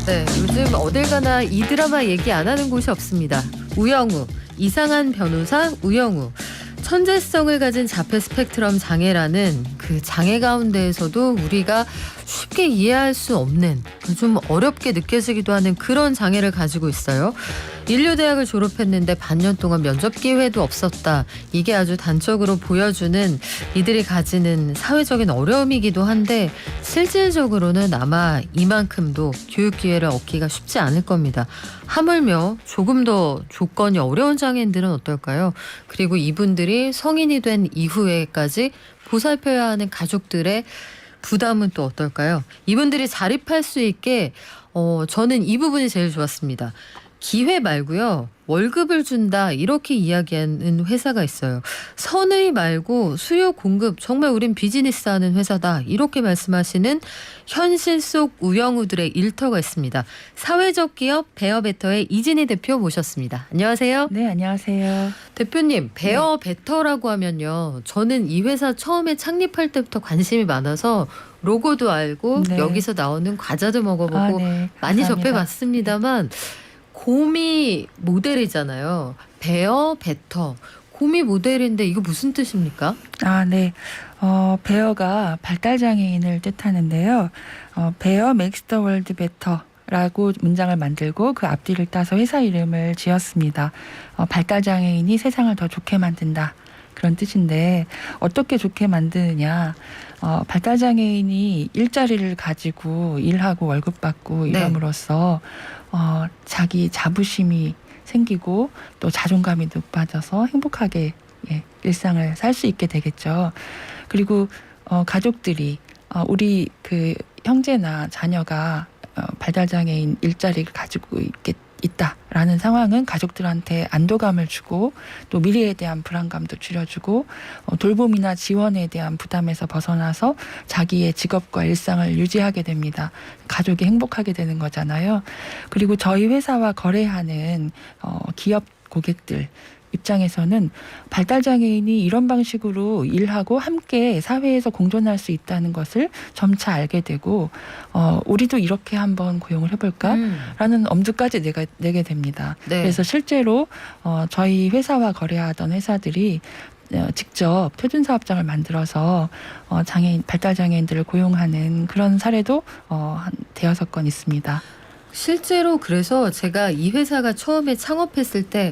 네, 요즘 어딜 가나 이 드라마 얘기 안 하는 곳이 없습니다. 우영우, 이상한 변호사 우영우. 천재성을 가진 자폐 스펙트럼 장애라는 그 장애 가운데에서도 우리가 쉽게 이해할 수 없는, 좀 어렵게 느껴지기도 하는 그런 장애를 가지고 있어요. 인류대학을 졸업했는데 반년 동안 면접 기회도 없었다. 이게 아주 단적으로 보여주는 이들이 가지는 사회적인 어려움이기도 한데, 실질적으로는 아마 이만큼도 교육 기회를 얻기가 쉽지 않을 겁니다. 하물며 조금 더 조건이 어려운 장애인들은 어떨까요? 그리고 이분들이 성인이 된 이후에까지 보살펴야 하는 가족들의 부담은 또 어떨까요? 이분들이 자립할 수 있게 저는 이 부분이 제일 좋았습니다. 기회 말고요, 월급을 준다, 이렇게 이야기하는 회사가 있어요. 선의 말고 수요 공급, 정말 우린 비즈니스 하는 회사다, 이렇게 말씀하시는 현실 속 우영우들의 일터가 있습니다. 사회적 기업 베어베터의 이진희 대표 모셨습니다. 안녕하세요. 네, 안녕하세요. 대표님, 베어베터라고 하면요, 저는 이 회사 처음에 창립할 때부터 관심이 많아서 로고도 알고 네. 여기서 나오는 과자도 먹어보고 네, 많이 감사합니다. 접해봤습니다만, 곰이 모델이잖아요. 베어베터. 곰이 모델인데 이거 무슨 뜻입니까? 네. 베어가 발달장애인을 뜻하는데요. 베어 makes the world better 라고 문장을 만들고 그 앞뒤를 따서 회사 이름을 지었습니다. 발달장애인이 세상을 더 좋게 만든다, 그런 뜻인데, 어떻게 좋게 만드느냐. 발달장애인이 일자리를 가지고 일하고 월급 받고 이름으로써 자기 자부심이 생기고 또 자존감이 높아져서 행복하게 일상을 살 수 있게 되겠죠. 그리고 가족들이 우리 그 형제나 자녀가 발달장애인 일자리를 가지고 있다라는 상황은 가족들한테 안도감을 주고 또 미래에 대한 불안감도 줄여주고 돌봄이나 지원에 대한 부담에서 벗어나서 자기의 직업과 일상을 유지하게 됩니다. 가족이 행복하게 되는 거잖아요. 그리고 저희 회사와 거래하는 기업 고객들 입장에서는 발달장애인이 이런 방식으로 일하고 함께 사회에서 공존할 수 있다는 것을 점차 알게 되고 우리도 이렇게 한번 고용을 해볼까라는 엄두까지 내게 됩니다. 네. 그래서 실제로 저희 회사와 거래하던 회사들이 직접 표준사업장을 만들어서 발달장애인들을 고용하는 그런 사례도 한 대여섯 건 있습니다. 실제로 그래서 제가 이 회사가 처음에 창업했을 때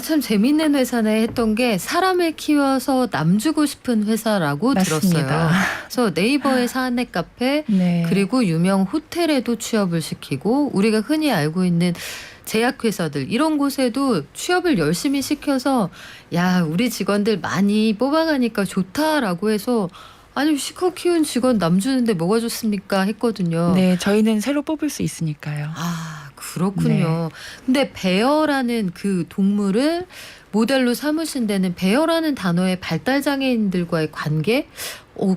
참 재밌는 회사네 했던 게, 사람을 키워서 남 주고 싶은 회사라고 맞습니다. 들었어요. 그래서 네이버의 사내 카페, 네. 그리고 유명 호텔에도 취업을 시키고, 우리가 흔히 알고 있는 제약회사들, 이런 곳에도 취업을 열심히 시켜서 야, 우리 직원들 많이 뽑아가니까 좋다라고 해서, 아니 시커 키운 직원 남 주는데 뭐가 좋습니까 했거든요. 네, 저희는 새로 뽑을 수 있으니까요. 그렇군요. 근데 베어라는 그 동물을 모델로 삼으신 데는 베어라는 단어의 발달장애인들과의 관계,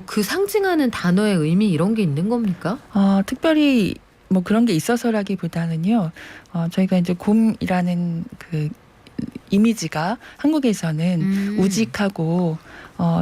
그 상징하는 단어의 의미, 이런 게 있는 겁니까? 특별히 뭐 그런 게 있어서라기보다는요. 저희가 이제 곰이라는 그 이미지가 한국에서는 우직하고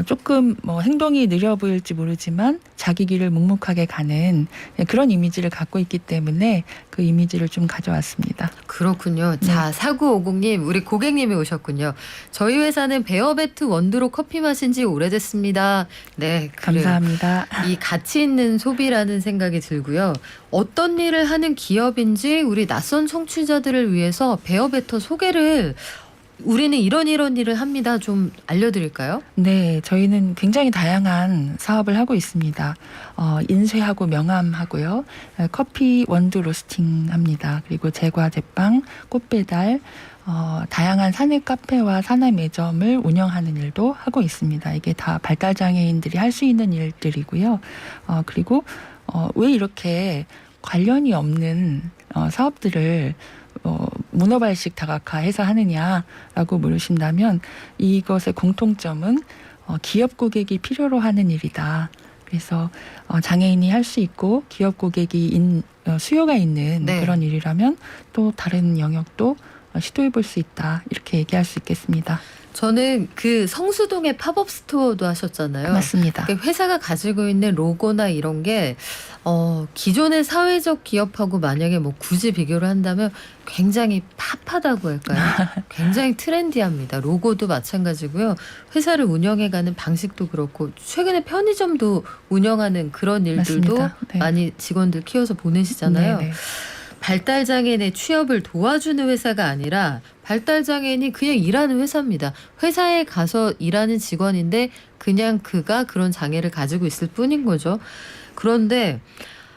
조금 뭐 행동이 느려 보일지 모르지만 자기 길을 묵묵하게 가는 그런 이미지를 갖고 있기 때문에 그 이미지를 좀 가져왔습니다. 그렇군요. 자, 4950님, 우리 고객님이 오셨군요. 저희 회사는 베어베트 원두로 커피 마신 지 오래됐습니다. 네, 감사합니다. 이 가치 있는 소비라는 생각이 들고요. 어떤 일을 하는 기업인지 우리 낯선 청취자들을 위해서 베어베터 소개를, 우리는 이런 일을 합니다, 좀 알려드릴까요? 네, 저희는 굉장히 다양한 사업을 하고 있습니다. 인쇄하고 명함하고요. 커피 원두 로스팅 합니다. 그리고 제과 제빵, 꽃배달, 다양한 사내 카페와 사내 매점을 운영하는 일도 하고 있습니다. 이게 다 발달장애인들이 할 수 있는 일들이고요. 그리고 왜 이렇게 관련이 없는 사업들을 문어발식 다각화해서 하느냐라고 물으신다면, 이것의 공통점은 기업 고객이 필요로 하는 일이다. 그래서 장애인이 할 수 있고 기업 고객이 수요가 있는 그런 일이라면 또 다른 영역도 시도해 볼 수 있다, 이렇게 얘기할 수 있겠습니다. 저는 그 성수동에 팝업 스토어도 하셨잖아요. 맞습니다. 그러니까 회사가 가지고 있는 로고나 이런 게 기존의 사회적 기업하고 만약에 뭐 굳이 비교를 한다면 굉장히 팝하다고 할까요? 굉장히 트렌디합니다. 로고도 마찬가지고요. 회사를 운영해가는 방식도 그렇고 최근에 편의점도 운영하는 그런 일들도 맞습니다. 네. 많이 직원들 키워서 보내시잖아요. 네네. 발달장애인의 취업을 도와주는 회사가 아니라 발달장애인이 그냥 일하는 회사입니다. 회사에 가서 일하는 직원인데 그냥 그가 그런 장애를 가지고 있을 뿐인 거죠. 그런데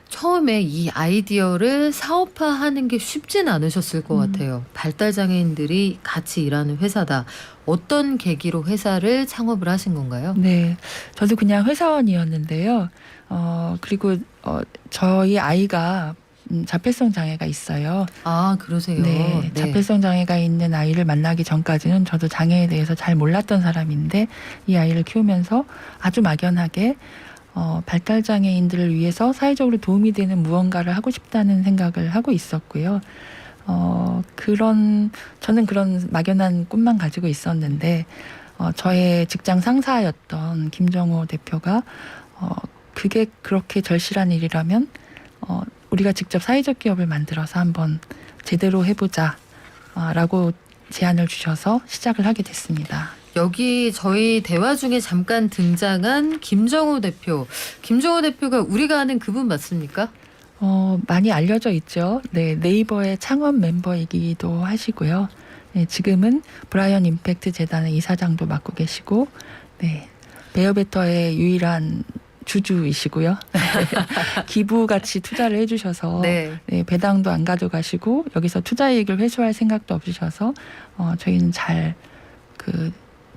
처음에 이 아이디어를 사업화하는 게 쉽진 않으셨을 것 같아요. 발달장애인들이 같이 일하는 회사다. 어떤 계기로 회사를 창업을 하신 건가요? 네, 저도 그냥 회사원이었는데요. 그리고 저희 아이가 자폐성 장애가 있어요. 아, 그러세요. 네, 자폐성 장애가 있는 아이를 만나기 전까지는 저도 장애에 대해서 잘 몰랐던 사람인데 이 아이를 키우면서 아주 막연하게 발달 장애인들을 위해서 사회적으로 도움이 되는 무언가를 하고 싶다는 생각을 하고 있었고요. 저는 그런 막연한 꿈만 가지고 있었는데 저의 직장 상사였던 김정호 대표가 그게 그렇게 절실한 일이라면 우리가 직접 사회적 기업을 만들어서 한번 제대로 해보자 라고 제안을 주셔서 시작을 하게 됐습니다. 여기 저희 대화 중에 잠깐 등장한 김정호 대표. 김정호 대표가 우리가 아는 그분 맞습니까? 많이 알려져 있죠. 네, 네이버의 창업 멤버이기도 하시고요. 네, 지금은 브라이언 임팩트 재단의 이사장도 맡고 계시고, 네, 베어베터의 유일한 주주이시고요. 기부같이 투자를 해주셔서 네. 네, 배당도 안 가져가시고 여기서 투자 이익을 회수할 생각도 없으셔서 저희는 잘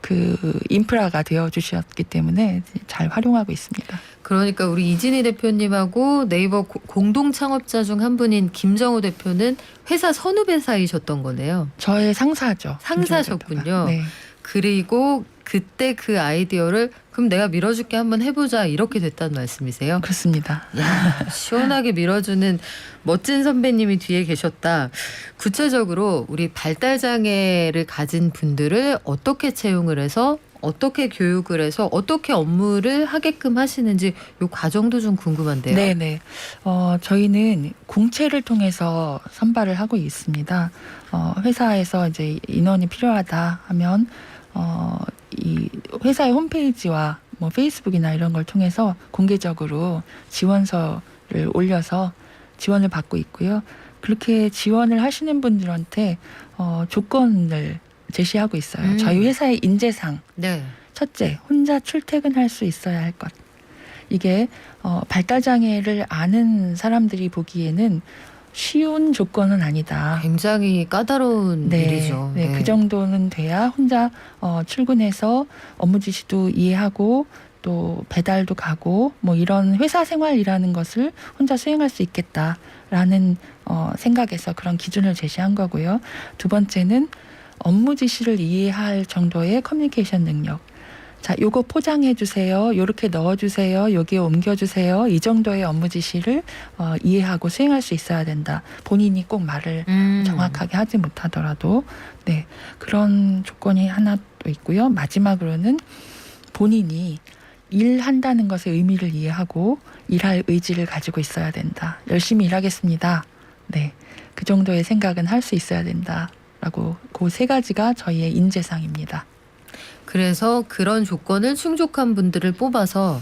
그 인프라가 되어 주셨기 때문에 잘 활용하고 있습니다. 그러니까 우리 이진희 대표님하고 네이버 공동 창업자 중 한 분인 김정호 대표는 회사 선후배 사이셨던 거네요. 저의 상사죠. 상사셨군요. 네. 그리고 그때 그 아이디어를 그럼 내가 밀어줄게 한번 해보자 이렇게 됐다는 말씀이세요? 그렇습니다. 야, 시원하게 밀어주는 멋진 선배님이 뒤에 계셨다. 구체적으로 우리 발달장애를 가진 분들을 어떻게 채용을 해서 어떻게 교육을 해서 어떻게 업무를 하게끔 하시는지 이 과정도 좀 궁금한데요. 네네. 저희는 공채를 통해서 선발을 하고 있습니다. 회사에서 이제 인원이 필요하다 하면 이 회사의 홈페이지와 뭐 페이스북이나 이런 걸 통해서 공개적으로 지원서를 올려서 지원을 받고 있고요. 그렇게 지원을 하시는 분들한테 조건을 제시하고 있어요. 저희 회사의 인재상. 네. 첫째, 혼자 출퇴근할 수 있어야 할 것. 이게 발달장애를 아는 사람들이 보기에는 쉬운 조건은 아니다. 굉장히 까다로운 일이죠. 네, 그 정도는 돼야 혼자 출근해서 업무 지시도 이해하고 또 배달도 가고 뭐 이런 회사 생활이라는 것을 혼자 수행할 수 있겠다라는 생각에서 그런 기준을 제시한 거고요. 두 번째는 업무 지시를 이해할 정도의 커뮤니케이션 능력. 자, 요거 포장해 주세요. 요렇게 넣어 주세요. 여기에 옮겨 주세요. 이 정도의 업무 지시를 이해하고 수행할 수 있어야 된다. 본인이 꼭 말을 정확하게 하지 못하더라도 네. 그런 조건이 하나 또 있고요. 마지막으로는 본인이 일한다는 것의 의미를 이해하고 일할 의지를 가지고 있어야 된다. 열심히 일하겠습니다. 네. 그 정도의 생각은 할 수 있어야 된다라고 그 세 가지가 저희의 인재상입니다. 그래서 그런 조건을 충족한 분들을 뽑아서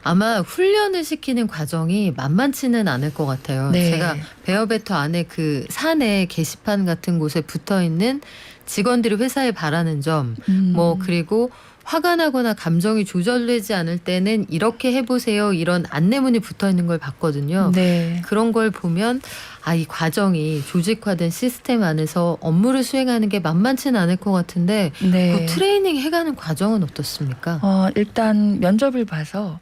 아마 훈련을 시키는 과정이 만만치는 않을 것 같아요. 네. 제가 베어베터 안에 그 산에 게시판 같은 곳에 붙어 있는 직원들이 회사에 바라는 점, 뭐 그리고 화가 나거나 감정이 조절되지 않을 때는 이렇게 해보세요. 이런 안내문이 붙어 있는 걸 봤거든요. 네. 그런 걸 보면 이 과정이 조직화된 시스템 안에서 업무를 수행하는 게 만만치는 않을 것 같은데 네. 그 트레이닝 해가는 과정은 어떻습니까? 일단 면접을 봐서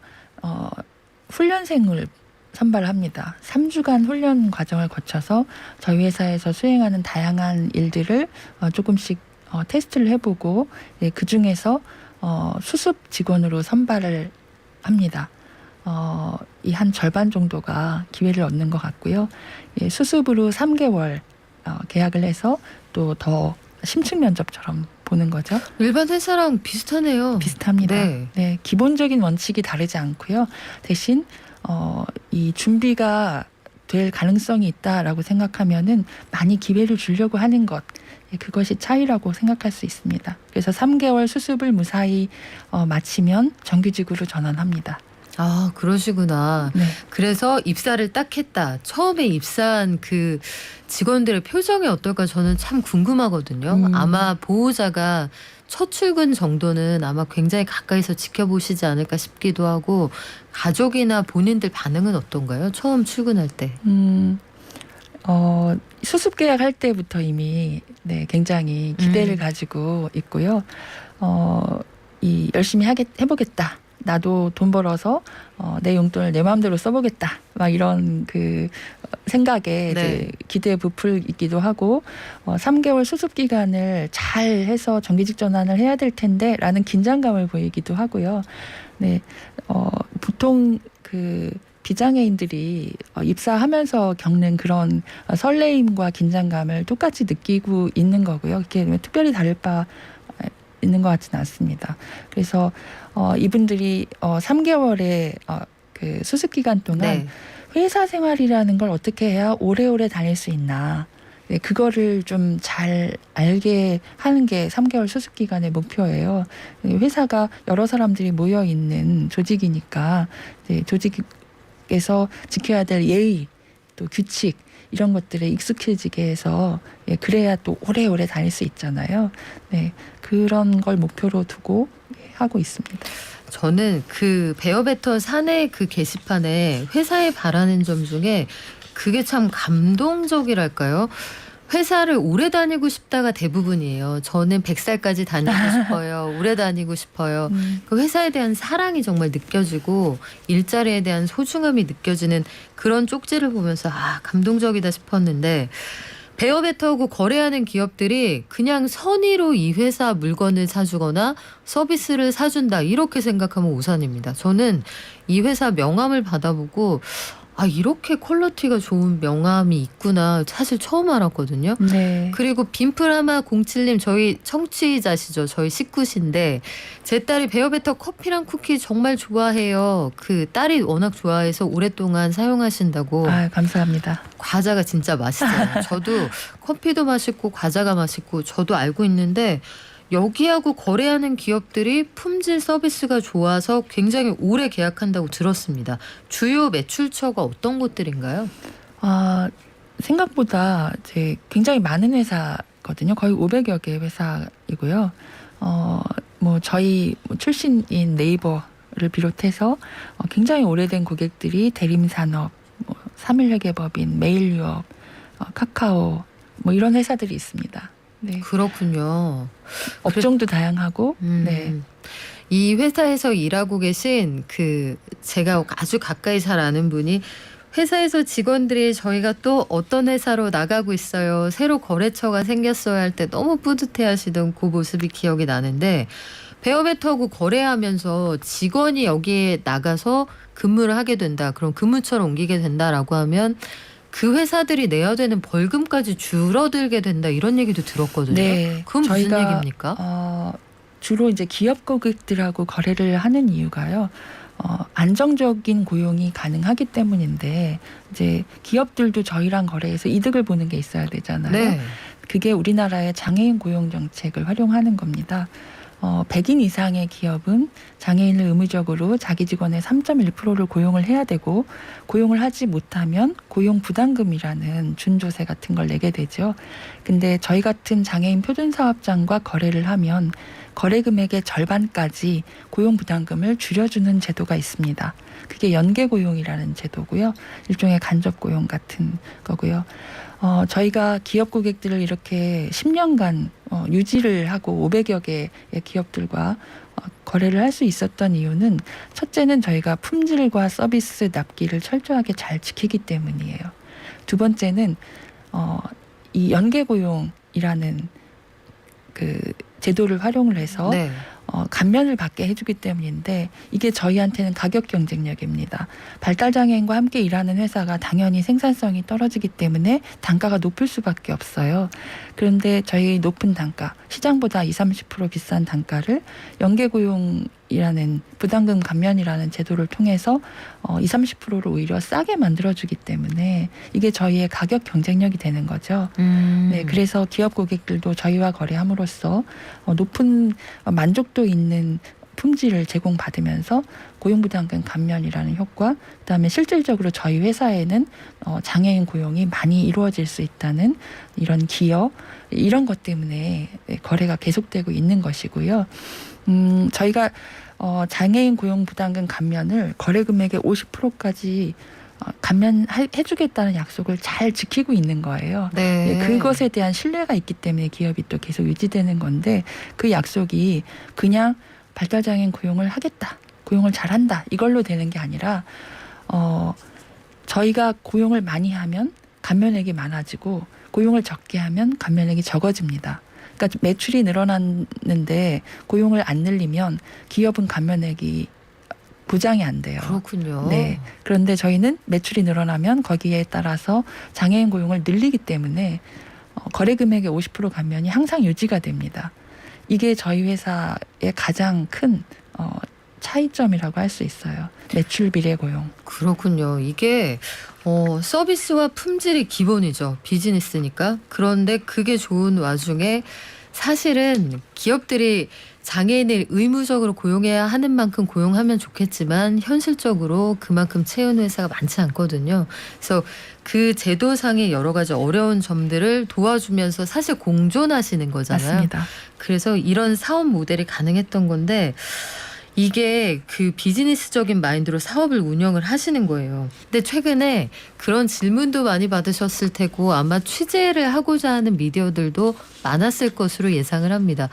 훈련생을 선발합니다. 3주간 훈련 과정을 거쳐서 저희 회사에서 수행하는 다양한 일들을 조금씩 테스트를 해보고 그 중에서 수습 직원으로 선발을 합니다. 이 한 절반 정도가 기회를 얻는 것 같고요. 수습으로 3개월 계약을 해서 또 더 심층 면접처럼 보는 거죠. 일반 회사랑 비슷하네요. 비슷합니다. 네. 네, 기본적인 원칙이 다르지 않고요. 대신 이 준비가 될 가능성이 있다라고 생각하면은 많이 기회를 주려고 하는 것, 그것이 차이라고 생각할 수 있습니다. 그래서 3개월 수습을 무사히 마치면 정규직으로 전환합니다. 아, 그러시구나. 네. 그래서 입사를 딱 했다. 처음에 입사한 그 직원들의 표정이 어떨까 저는 참 궁금하거든요. 아마 보호자가 첫 출근 정도는 아마 굉장히 가까이서 지켜보시지 않을까 싶기도 하고, 가족이나 본인들 반응은 어떤가요? 처음 출근할 때. 수습 계약할 때부터 이미 굉장히 기대를 가지고 있고요. 열심히 해보겠다. 나도 돈 벌어서 내 용돈을 내 마음대로 써보겠다. 막 이런 그 생각에 네. 이제 기대에 부풀기도 하고 3개월 수습 기간을 잘 해서 정규직 전환을 해야 될 텐데라는 긴장감을 보이기도 하고요. 네, 보통 그 비장애인들이 입사하면서 겪는 그런 설레임과 긴장감을 똑같이 느끼고 있는 거고요. 그게 특별히 다를 바 있는 것 같지는 않습니다. 그래서 이분들이 3개월의 그 수습 기간 동안 네. 회사 생활이라는 걸 어떻게 해야 오래오래 다닐 수 있나, 그거를 좀 잘 알게 하는 게 3개월 수습 기간의 목표예요. 회사가 여러 사람들이 모여 있는 조직이니까 조직에서 지켜야 될 예의, 또 규칙, 이런 것들에 익숙해지게 해서 그래야 또 오래오래 다닐 수 있잖아요. 네, 그런 걸 목표로 두고 하고 있습니다. 저는 그 베어베터 사내 그 게시판에 회사에 바라는 점 중에 그게 참 감동적이랄까요? 회사를 오래 다니고 싶다가 대부분이에요. 저는 100살까지 다니고 싶어요. 오래 다니고 싶어요. 그 회사에 대한 사랑이 정말 느껴지고 일자리에 대한 소중함이 느껴지는 그런 쪽지를 보면서 감동적이다 싶었는데, 베어베터하고 거래하는 기업들이 그냥 선의로 이 회사 물건을 사주거나 서비스를 사준다 이렇게 생각하면 오산입니다. 저는 이 회사 명함을 받아보고 이렇게 퀄리티가 좋은 명함이 있구나 사실 처음 알았거든요. 네. 그리고 빔프라마 07님 저희 청취자시죠. 저희 식구신데 제 딸이 베어베터 커피랑 쿠키 정말 좋아해요. 그 딸이 워낙 좋아해서 오랫동안 사용하신다고. 감사합니다. 과자가 진짜 맛있어요. 저도 커피도 맛있고 과자가 맛있고 저도 알고 있는데, 여기하고 거래하는 기업들이 품질 서비스가 좋아서 굉장히 오래 계약한다고 들었습니다. 주요 매출처가 어떤 곳들인가요? 생각보다 이제 굉장히 많은 회사거든요. 거의 500여 개의 회사이고요. 저희 출신인 네이버를 비롯해서 굉장히 오래된 고객들이 대림산업, 삼일회계법인, 메일유업, 카카오 이런 회사들이 있습니다. 네. 그렇군요. 업종도 다양하고. 네. 이 회사에서 일하고 계신 그 제가 아주 가까이 잘 아는 분이 회사에서 직원들이 저희가 또 어떤 회사로 나가고 있어요. 새로 거래처가 생겼어요 할 때 너무 뿌듯해하시던 그 모습이 기억이 나는데, 베어베터하고 거래하면서 직원이 여기에 나가서 근무를 하게 된다. 그럼 근무처를 옮기게 된다라고 하면 그 회사들이 내야 되는 벌금까지 줄어들게 된다 이런 얘기도 들었거든요. 네. 그건 무슨 저희가, 얘기입니까? 주로 이제 기업 고객들하고 거래를 하는 이유가요. 안정적인 고용이 가능하기 때문인데, 이제 기업들도 저희랑 거래해서 이득을 보는 게 있어야 되잖아요. 네. 그게 우리나라의 장애인 고용 정책을 활용하는 겁니다. 100인 이상의 기업은 장애인을 의무적으로 자기 직원의 3.1%를 고용을 해야 되고, 고용을 하지 못하면 고용 부담금이라는 준조세 같은 걸 내게 되죠. 근데 저희 같은 장애인 표준사업장과 거래를 하면 거래 금액의 절반까지 고용 부담금을 줄여주는 제도가 있습니다. 그게 연계고용이라는 제도고요. 일종의 간접고용 같은 거고요. 저희가 기업 고객들을 이렇게 10년간 유지를 하고 500여 개의 기업들과 거래를 할 수 있었던 이유는, 첫째는 저희가 품질과 서비스 납기를 철저하게 잘 지키기 때문이에요. 두 번째는 이 연계고용이라는 그 제도를 활용을 해서 네. 감면을 받게 해주기 때문인데 이게 저희한테는 가격 경쟁력입니다. 발달장애인과 함께 일하는 회사가 당연히 생산성이 떨어지기 때문에 단가가 높을 수밖에 없어요. 그런데 저희 높은 단가, 시장보다 20-30% 비싼 단가를 연계고용이라는 부담금 감면이라는 제도를 통해서 20-30%를 오히려 싸게 만들어주기 때문에 이게 저희의 가격 경쟁력이 되는 거죠. 네, 그래서 기업 고객들도 저희와 거래함으로써 높은 만족도 있는 품질을 제공받으면서 고용부담금 감면이라는 효과, 그다음에 실질적으로 저희 회사에는 장애인 고용이 많이 이루어질 수 있다는 이런 기여, 이런 것 때문에 거래가 계속되고 있는 것이고요. 저희가 장애인 고용 부담금 감면을 거래 금액의 50%까지 감면해주겠다는 약속을 잘 지키고 있는 거예요. 네. 그것에 대한 신뢰가 있기 때문에 기업이 또 계속 유지되는 건데 그 약속이 그냥 발달장애인 고용을 하겠다, 고용을 잘한다 이걸로 되는 게 아니라 저희가 고용을 많이 하면 감면액이 많아지고 고용을 적게 하면 감면액이 적어집니다. 그러니까 매출이 늘어났는데 고용을 안 늘리면 기업은 감면액이 보장이 안 돼요. 그렇군요. 네. 그런데 저희는 매출이 늘어나면 거기에 따라서 장애인 고용을 늘리기 때문에 거래 금액의 50% 감면이 항상 유지가 됩니다. 이게 저희 회사의 가장 큰 차이점이라고 할 수 있어요. 매출 비례 고용. 그렇군요. 이게 서비스와 품질이 기본이죠. 비즈니스니까. 그런데 그게 좋은 와중에 사실은 기업들이 장애인을 의무적으로 고용해야 하는 만큼 고용하면 좋겠지만 현실적으로 그만큼 채용 회사가 많지 않거든요. 그래서 그 제도상의 여러 가지 어려운 점들을 도와주면서 사실 공존하시는 거잖아요. 맞습니다. 그래서 이런 사업 모델이 가능했던 건데 이게 그 비즈니스적인 마인드로 사업을 운영을 하시는 거예요. 근데 최근에 그런 질문도 많이 받으셨을 테고 아마 취재를 하고자 하는 미디어들도 많았을 것으로 예상을 합니다.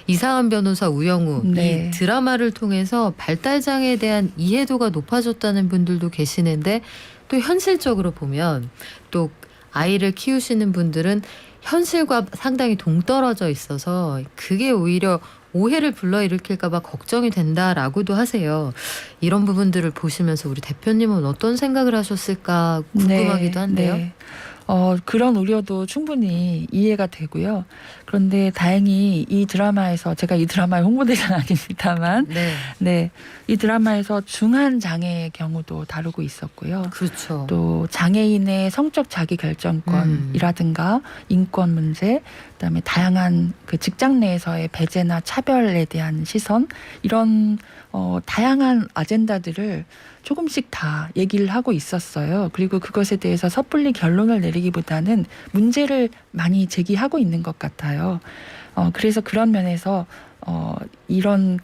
이상한 변호사 우영우, 네. 이 드라마를 통해서 발달장애에 대한 이해도가 높아졌다는 분들도 계시는데 또 현실적으로 보면 또 아이를 키우시는 분들은 현실과 상당히 동떨어져 있어서 그게 오히려 오해를 불러일으킬까 봐 걱정이 된다라고도 하세요. 이런 부분들을 보시면서 우리 대표님은 어떤 생각을 하셨을까 궁금하기도 한데요. 네. 그런 우려도 충분히 이해가 되고요. 그런데 다행히 이 드라마에서 제가 이 드라마의 홍보대사는 아닙니다만 네, 이 드라마에서 중한 장애의 경우도 다루고 있었고요. 그렇죠. 또 장애인의 성적 자기결정권이라든가 인권 문제, 그다음에 다양한 그 직장 내에서의 배제나 차별에 대한 시선, 이런 다양한 아젠다들을 조금씩 다 얘기를 하고 있었어요. 그리고 그것에 대해서 섣불리 결론을 내리기보다는 문제를 많이 제기하고 있는 것 같아요. 그래서 그런 면에서 이런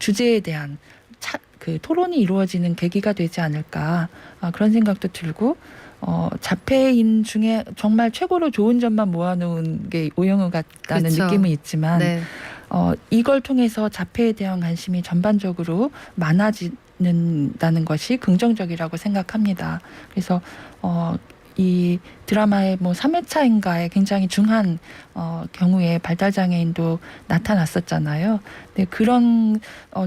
주제에 대한 그 토론이 이루어지는 계기가 되지 않을까, 그런 생각도 들고, 자폐인 중에 정말 최고로 좋은 점만 모아놓은 게 오영우 같다는 그렇죠. 느낌은 있지만 네. 이걸 통해서 자폐에 대한 관심이 전반적으로 많아진다는 것이 긍정적이라고 생각합니다. 그래서 이 드라마의 3회차인가에 굉장히 중한 경우에 발달장애인도 나타났었잖아요. 네, 그런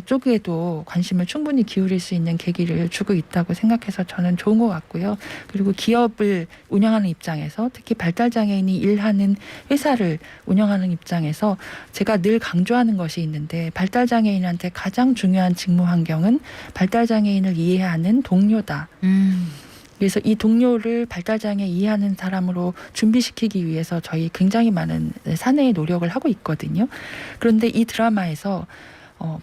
쪽에도 관심을 충분히 기울일 수 있는 계기를 주고 있다고 생각해서 저는 좋은 것 같고요. 그리고 기업을 운영하는 입장에서, 특히 발달장애인이 일하는 회사를 운영하는 입장에서 제가 늘 강조하는 것이 있는데, 발달장애인한테 가장 중요한 직무 환경은 발달장애인을 이해하는 동료다. 그래서 이 동료를 발달장애 이해하는 사람으로 준비시키기 위해서 저희 굉장히 많은 사내의 노력을 하고 있거든요. 그런데 이 드라마에서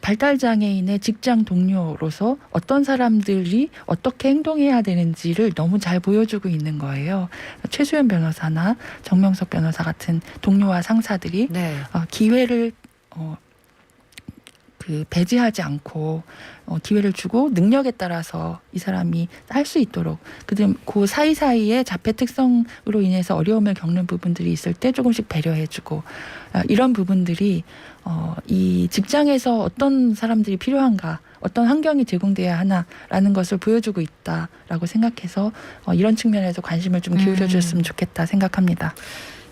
발달장애인의 직장 동료로서 어떤 사람들이 어떻게 행동해야 되는지를 너무 잘 보여주고 있는 거예요. 최수연 변호사나 정명석 변호사 같은 동료와 상사들이 네. 기회를 배제하지 않고 기회를 주고 능력에 따라서 이 사람이 할 수 있도록, 그 사이사이에 자폐 특성으로 인해서 어려움을 겪는 부분들이 있을 때 조금씩 배려해주고, 이런 부분들이 이 직장에서 어떤 사람들이 필요한가, 어떤 환경이 제공돼야 하나라는 것을 보여주고 있다라고 생각해서 이런 측면에서 관심을 좀 기울여줬으면 좋겠다 생각합니다.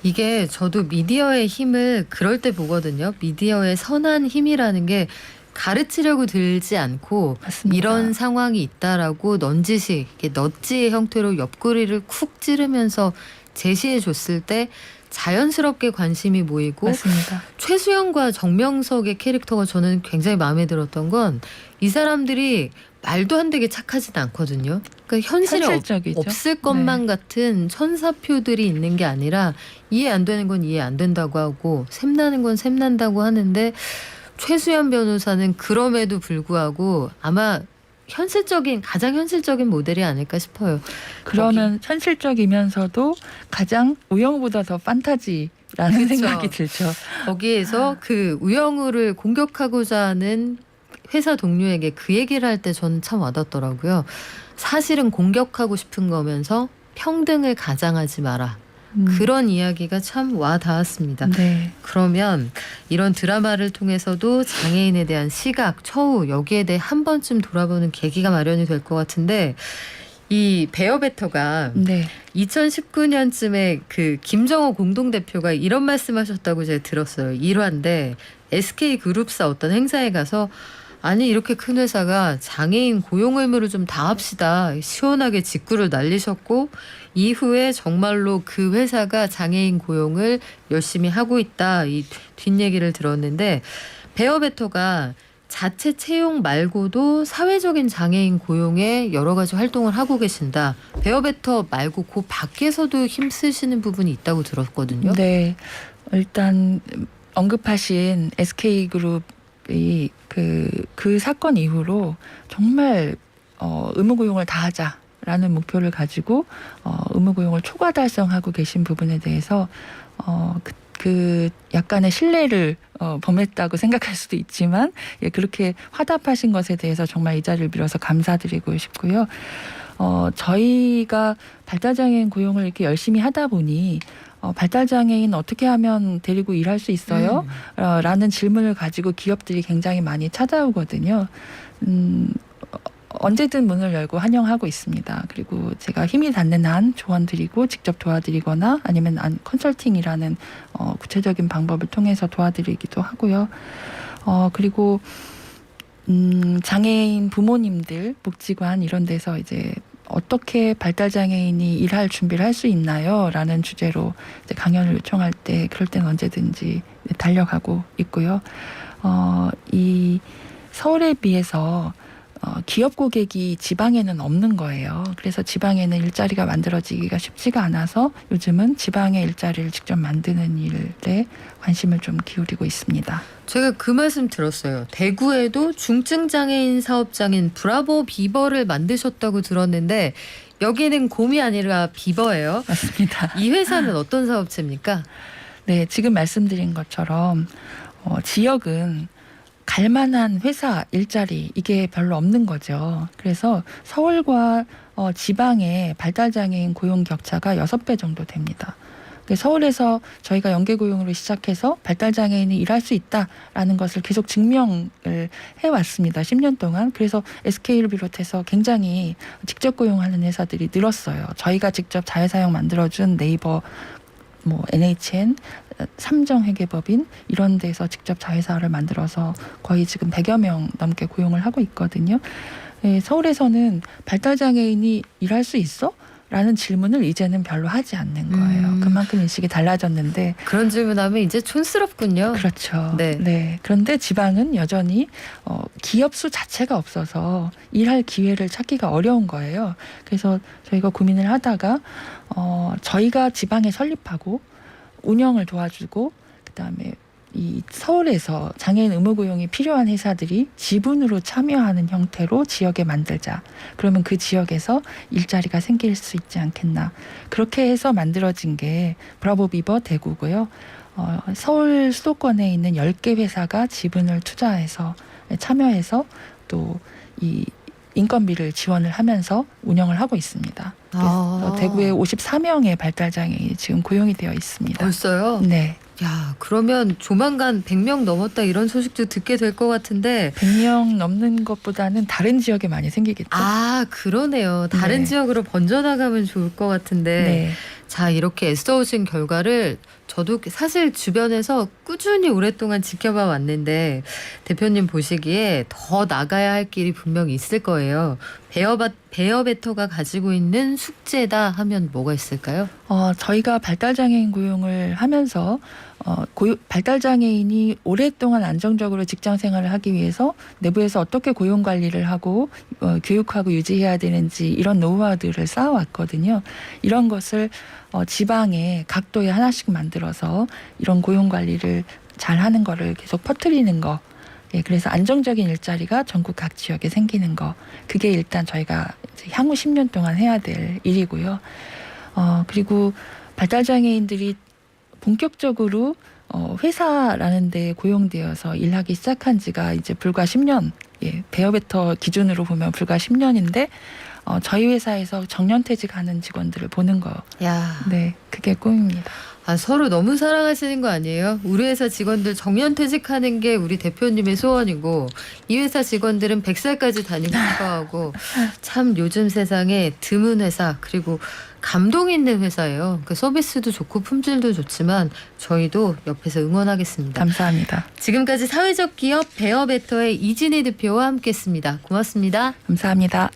이게 저도 미디어의 힘을 그럴 때 보거든요. 미디어의 선한 힘이라는 게 가르치려고 들지 않고 맞습니다. 이런 상황이 있다라고 넌지시 넛지의 형태로 옆구리를 쿡 찌르면서 제시해 줬을 때 자연스럽게 관심이 모이고 맞습니다. 최수영과 정명석의 캐릭터가 저는 굉장히 마음에 들었던 건 이 사람들이 말도 안 되게 착하진 않거든요. 그러니까 현실에 현실적이죠. 없을 것만 같은 천사표들이 있는 게 아니라 이해 안 되는 건 이해 안 된다고 하고 샘나는 건 샘난다고 하는데 최수연 변호사는 그럼에도 불구하고 아마 가장 현실적인 모델이 아닐까 싶어요. 그러면 현실적이면서도 가장 우영우보다 더 판타지라는 그쵸. 생각이 들죠. 거기에서 그 우영우를 공격하고자 하는 회사 동료에게 그 얘기를 할 때 저는 참 와닿더라고요. 사실은 공격하고 싶은 거면서 평등을 가장하지 마라. 그런 이야기가 참 와닿았습니다. 네. 그러면 이런 드라마를 통해서도 장애인에 대한 시각, 처우 여기에 대해 한 번쯤 돌아보는 계기가 마련이 될 것 같은데 이 베어베터가 네. 2019년쯤에 그 김정호 공동대표가 이런 말씀하셨다고 제가 들었어요. 1화인데 SK그룹사 어떤 행사에 가서 아니 이렇게 큰 회사가 장애인 고용 의무를 좀 다 합시다. 시원하게 직구를 날리셨고 이후에 정말로 그 회사가 장애인 고용을 열심히 하고 있다. 이 뒷얘기를 들었는데 베어베터가 자체 채용 말고도 사회적인 장애인 고용에 여러 가지 활동을 하고 계신다. 베어베터 말고 그 밖에서도 힘쓰시는 부분이 있다고 들었거든요. 네. 일단 언급하신 SK그룹이 그 사건 이후로 정말 의무고용을 다 하자라는 목표를 가지고 의무고용을 초과 달성하고 계신 부분에 대해서 그 약간의 신뢰를 범했다고 생각할 수도 있지만 그렇게 화답하신 것에 대해서 정말 이 자리를 빌어서 감사드리고 싶고요. 저희가 발달장애인 고용을 이렇게 열심히 하다 보니 발달장애인 어떻게 하면 데리고 일할 수 있어요? 라는 질문을 가지고 기업들이 굉장히 많이 찾아오거든요. 언제든 문을 열고 환영하고 있습니다. 그리고 제가 힘이 닿는 한 조언 드리고 직접 도와드리거나 아니면 컨설팅이라는 구체적인 방법을 통해서 도와드리기도 하고요. 그리고 장애인 부모님들 복지관 이런 데서 이제 어떻게 발달장애인이 일할 준비를 할 수 있나요? 라는 주제로 이제 강연을 요청할 때 그럴 땐 언제든지 달려가고 있고요. 이 서울에 비해서 기업 고객이 지방에는 없는 거예요. 그래서 지방에는 일자리가 만들어지기가 쉽지가 않아서 요즘은 지방의 일자리를 직접 만드는 일에 관심을 좀 기울이고 있습니다. 제가 그 말씀 들었어요. 대구에도 중증장애인 사업장인 브라보 비버를 만드셨다고 들었는데 여기는 곰이 아니라 비버예요. 맞습니다. 이 회사는 어떤 사업체입니까? 네, 지금 말씀드린 것처럼 지역은 갈만한 회사 일자리 이게 별로 없는 거죠. 그래서 서울과 지방의 발달장애인 고용 격차가 6배 정도 됩니다. 서울에서 저희가 연계고용으로 시작해서 발달장애인이 일할 수 있다라는 것을 계속 증명을 해왔습니다. 10년 동안. 그래서 SK를 비롯해서 굉장히 직접 고용하는 회사들이 늘었어요. 저희가 직접 자회사용 만들어준 네이버, NHN, 삼정회계법인 이런 데서 직접 자회사를 만들어서 거의 지금 100여 명 넘게 고용을 하고 있거든요. 서울에서는 발달장애인이 일할 수 있어? 라는 질문을 이제는 별로 하지 않는 거예요. 그만큼 인식이 달라졌는데 그런 질문하면 이제 촌스럽군요. 그렇죠. 네. 네. 그런데 지방은 여전히 기업 수 자체가 없어서 일할 기회를 찾기가 어려운 거예요. 그래서 저희가 고민을 하다가 저희가 지방에 설립하고 운영을 도와주고 그다음에 이 서울에서 장애인 의무고용이 필요한 회사들이 지분으로 참여하는 형태로 지역에 만들자. 그러면 그 지역에서 일자리가 생길 수 있지 않겠나. 그렇게 해서 만들어진 게 브라보 비버 대구고요. 서울 수도권에 있는 10개 회사가 지분을 투자해서 참여해서 또 이 인건비를 지원을 하면서 운영을 하고 있습니다. 그래서 대구에 54명의 발달장애인이 지금 고용이 되어 있습니다. 벌써요? 네. 야, 그러면 조만간 100명 넘었다 이런 소식도 듣게 될 것 같은데 100명 넘는 것보다는 다른 지역에 많이 생기겠죠. 그러네요. 다른 네. 지역으로 번져나가면 좋을 것 같은데 네. 자, 이렇게 애써오신 결과를 저도 사실 주변에서 꾸준히 오랫동안 지켜봐 왔는데 대표님 보시기에 더 나가야 할 길이 분명히 있을 거예요. 베어베터가 가지고 있는 숙제다 하면 뭐가 있을까요? 저희가 발달장애인 고용을 하면서 발달장애인이 오랫동안 안정적으로 직장 생활을 하기 위해서 내부에서 어떻게 고용 관리를 하고 교육하고 유지해야 되는지 이런 노하우들을 쌓아왔거든요. 이런 것을 지방에 각도에 하나씩 만들어서 이런 고용 관리를 잘 하는 거를 계속 퍼뜨리는 거. 예, 그래서 안정적인 일자리가 전국 각 지역에 생기는 거. 그게 일단 저희가 이제 향후 10년 동안 해야 될 일이고요. 그리고 발달장애인들이 본격적으로 회사라는 데 고용되어서 일하기 시작한 지가 이제 불과 10년, 예, 베어베터 기준으로 보면 불과 10년인데 저희 회사에서 정년퇴직하는 직원들을 보는 거. 야, 네, 그게 꿈입니다. 서로 너무 사랑하시는 거 아니에요? 우리 회사 직원들 정년퇴직하는 게 우리 대표님의 소원이고 이 회사 직원들은 100살까지 다니고 싶어하고 참 요즘 세상에 드문 회사 그리고 감동 있는 회사예요. 그 서비스도 좋고 품질도 좋지만 저희도 옆에서 응원하겠습니다. 감사합니다. 지금까지 사회적 기업 베어베터의 이진희 대표와 함께했습니다. 고맙습니다. 감사합니다.